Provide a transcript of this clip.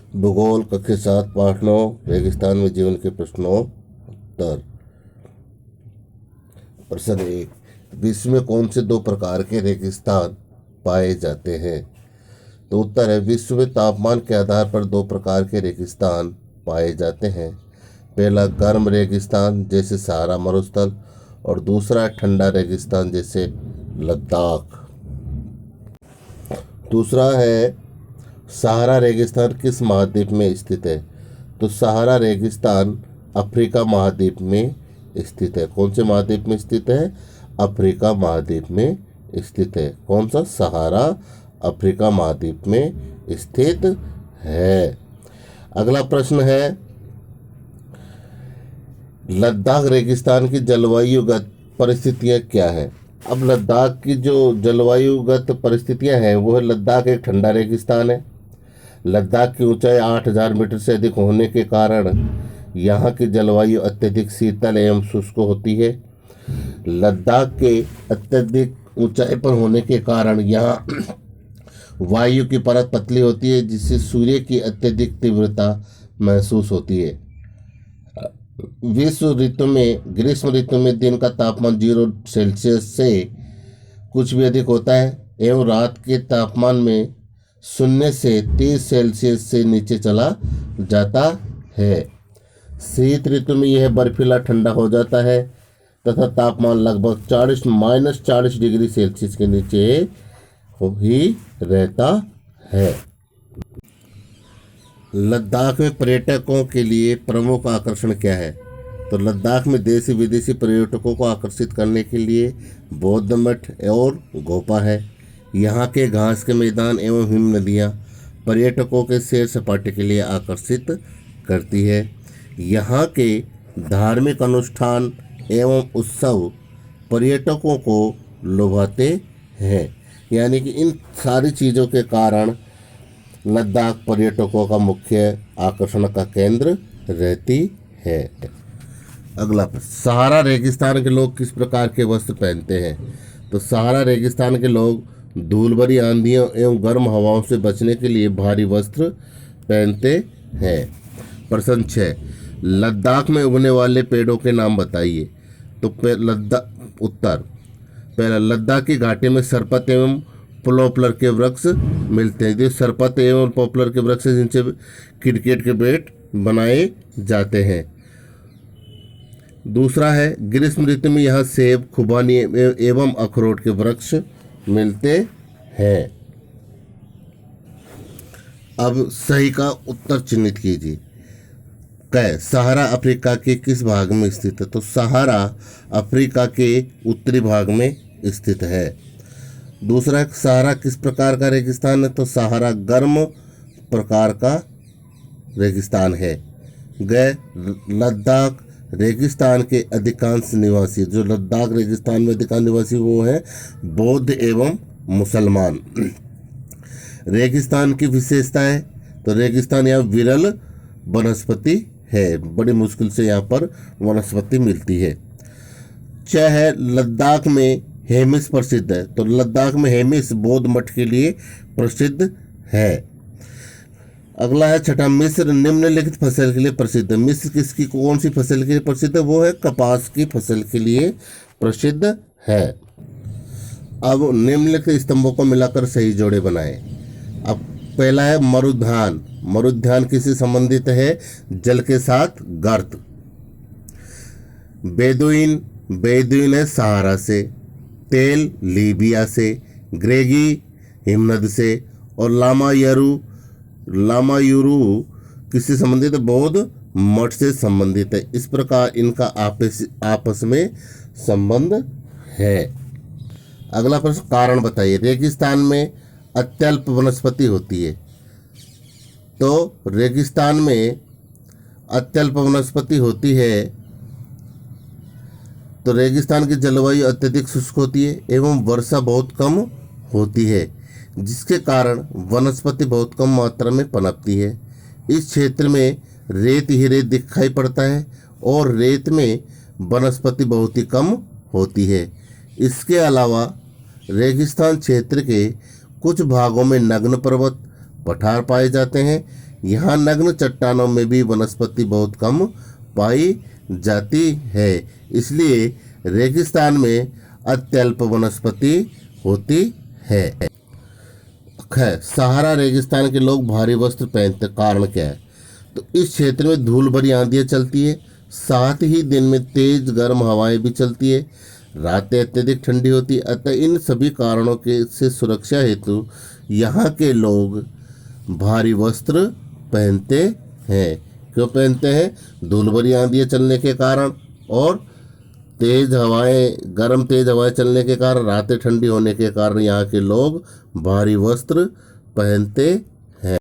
भूगोल कक्षा 7 पाठ 9 रेगिस्तान में जीवन के प्रश्नों उत्तर। प्रश्न 1, विश्व में कौन से दो प्रकार के रेगिस्तान पाए जाते हैं? तो उत्तर है, विश्व में तापमान के आधार पर दो प्रकार के रेगिस्तान पाए जाते हैं। पहला गर्म रेगिस्तान जैसे सहारा मरुस्थल और दूसरा ठंडा रेगिस्तान जैसे लद्दाख। दूसरा है, सहारा रेगिस्तान किस महाद्वीप में स्थित है? तो सहारा रेगिस्तान अफ्रीका महाद्वीप में स्थित है। कौन से महाद्वीप में स्थित है? अफ्रीका महाद्वीप में स्थित है। कौन सा? सहारा अफ्रीका महाद्वीप में स्थित है। अगला प्रश्न है, लद्दाख रेगिस्तान की जलवायुगत परिस्थितियां क्या है? अब लद्दाख की जो जलवायुगत परिस्थितियां हैं वो है, लद्दाख एक ठंडा रेगिस्तान है। लद्दाख की ऊंचाई 8000 मीटर से अधिक होने के कारण यहाँ की जलवायु अत्यधिक शीतल एवं शुष्क होती है। लद्दाख के अत्यधिक ऊंचाई पर होने के कारण यहाँ वायु की परत पतली होती है, जिससे सूर्य की अत्यधिक तीव्रता महसूस होती है। ग्रीष्म ऋतु में दिन का तापमान 0 सेल्सियस से कुछ भी अधिक होता है एवं रात के तापमान में 0 से 30 सेल्सियस से नीचे चला जाता है। शीत ऋतु में यह बर्फीला ठंडा हो जाता है तथा तापमान लगभग -40 डिग्री सेल्सियस के नीचे ही रहता है। लद्दाख में पर्यटकों के लिए प्रमुख आकर्षण क्या है? तो लद्दाख में देशी विदेशी पर्यटकों को आकर्षित करने के लिए बौद्ध मठ और गोपा है। यहाँ के घास के मैदान एवं हिम नदियाँ पर्यटकों के सैर सपाटे के लिए आकर्षित करती है। यहाँ के धार्मिक अनुष्ठान एवं उत्सव पर्यटकों को लुभाते हैं। यानी कि इन सारी चीज़ों के कारण लद्दाख पर्यटकों का मुख्य आकर्षण का केंद्र रहती है। अगला प्रश्न, सहारा रेगिस्तान के लोग किस प्रकार के वस्त्र पहनते हैं? तो सहारा रेगिस्तान के लोग धूल भरी आंधियों एवं गर्म हवाओं से बचने के लिए भारी वस्त्र पहनते हैं। प्रश्न 6, लद्दाख में उगने वाले पेड़ों के नाम बताइए। तो उत्तर, पहला, लद्दाख की घाटी में सरपत एवं पॉपुलर के वृक्ष मिलते हैं। जो सरपत एवं पॉपुलर के वृक्ष जिनसे क्रिकेट के बैट बनाए जाते हैं। दूसरा है, ग्रीष्म ऋतु में यहाँ सेब, खुबानी एवं अखरोट के वृक्ष मिलते हैं। अब सही का उत्तर चिन्हित कीजिए। सहारा अफ्रीका के किस भाग में स्थित है? तो सहारा अफ्रीका के उत्तरी भाग में स्थित है। दूसरा, सहारा किस प्रकार का रेगिस्तान है? तो सहारा गर्म प्रकार का रेगिस्तान है। लद्दाख रेगिस्तान के अधिकांश निवासी, जो लद्दाख रेगिस्तान में अधिकांश निवासी वो हैं बौद्ध एवं मुसलमान। रेगिस्तान की विशेषताएं, तो रेगिस्तान यहाँ विरल वनस्पति है, बड़ी मुश्किल से यहाँ पर वनस्पति मिलती है। है, लद्दाख में हेमिस प्रसिद्ध है। तो लद्दाख में हेमिस बौद्ध मठ के लिए प्रसिद्ध है। अगला है छठा, मिस्र निम्नलिखित फसल के लिए प्रसिद्ध है। मिस्र किसकी कौन सी फसल के लिए प्रसिद्ध है? वो है कपास की फसल के लिए प्रसिद्ध है। अब निम्नलिखित स्तंभों को मिलाकर सही जोड़े बनाएं। अब पहला है मरुद्यान। मरुद्यान किससे संबंधित है? जल के साथ गर्त। बेदुइन है सहारा से। तेल लीबिया से। ग्रेगी हिमनद से। और लामायुरू किससे संबंधित है? बौद्ध मठ से संबंधित है। इस प्रकार इनका आपस में संबंध है। अगला प्रश्न, कारण बताइए। रेगिस्तान में अत्यल्प वनस्पति होती है। तो रेगिस्तान में अत्यल्प वनस्पति होती है तो रेगिस्तान की जलवायु अत्यधिक शुष्क होती है एवं वर्षा बहुत कम होती है, जिसके कारण वनस्पति बहुत कम मात्रा में पनपती है। इस क्षेत्र में रेत ही रेत दिखाई पड़ता है और रेत में वनस्पति बहुत ही कम होती है। इसके अलावा रेगिस्तान क्षेत्र के कुछ भागों में नग्न पर्वत पठार पाए जाते हैं। यहाँ नग्न चट्टानों में भी वनस्पति बहुत कम पाई जाती है, इसलिए रेगिस्तान में अत्यल्प वनस्पति होती है। सहारा रेगिस्तान के लोग भारी वस्त्र पहनते, कारण क्या है? तो इस क्षेत्र में धूल भरी आंधियाँ चलती है, साथ ही दिन में तेज गर्म हवाएं भी चलती है, रातें अत्यधिक ठंडी होती है। अतः इन सभी कारणों के से सुरक्षा हेतु यहाँ के लोग भारी वस्त्र पहनते हैं। क्यों पहनते हैं? धूल भरी आंधियाँ चलने के कारण और तेज हवाएं चलने के कारण, रातें ठंडी होने के कारण यहाँ के लोग भारी वस्त्र पहनते